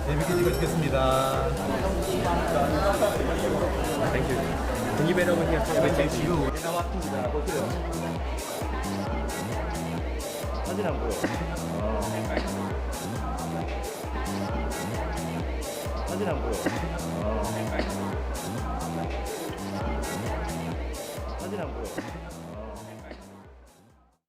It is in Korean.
재밌게 찍어주겠습니다. Thank you. Can you bend over here? 지금 사진 안 보여. 사진 안 보여. 사진 안 보여.